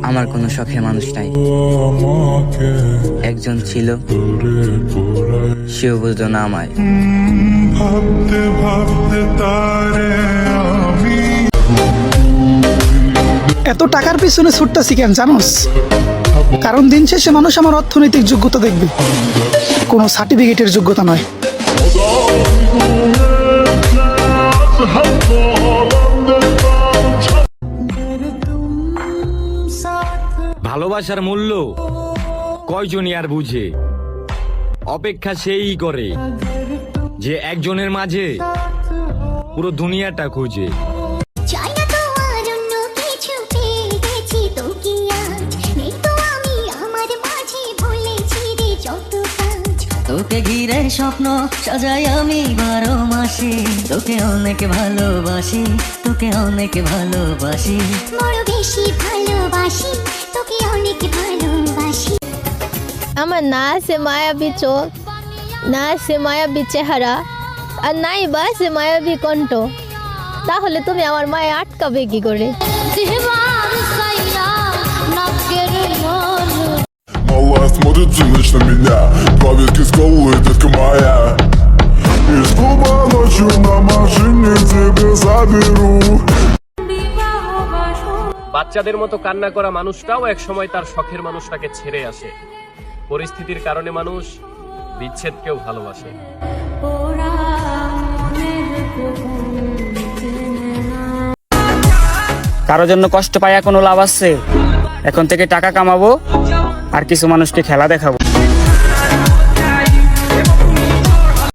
আমার কোনো শখের মানুষ নাই। একজন ছিল, সেও বুঝলো না আমায়। এত টাকার পিছনে ছুটতাছি কেন জানোস? কারণ দিন শেষে মানুষ আমার অর্থনৈতিক যোগ্যতা দেখবে, কোনো সার্টিফিকেটের যোগ্যতা নয়। ভালোবাসার মূল্য কয়জনই আর বুঝে? অপেক্ষা সেই করে যে একজনের মাঝে পুরো দুনিয়াটা খুঁজে। তোকে ঘিরে স্বপ্ন সাজাই আমি 12 মাসে, তোকে অনেক ভালোবাসি, তোকে অনেক ভালোবাসি, বড় বেশি ভালোবাসি, তোকে অনেক ভালোবাসি। আমার না আছে মায়াবী চোখ, না আছে মায়াবী চেহারা, আর নাই বা আছে মায়াবী কণ্ঠ, তাহলে তুমি আমার মায়ে আটকাবে কি করে? Малая смотрит ночь на меня, два ветки сколы, детка моя. Из клуба ночью на машине тебе заберу. বাচ্চাদের মতো কান্না করা মানুষটাও এক সময় তার শখের মানুষটাকে ছেড়ে আসে। পরিস্থিতির কারণে মানুষ বিচ্ছেদকেও ভালোবাসে। কারোর জন্য কষ্ট পাইয়া কোনো লাভ আছে? এখন থেকে টাকা কামাবো আর কিছু মানুষকে খেলা দেখাবো।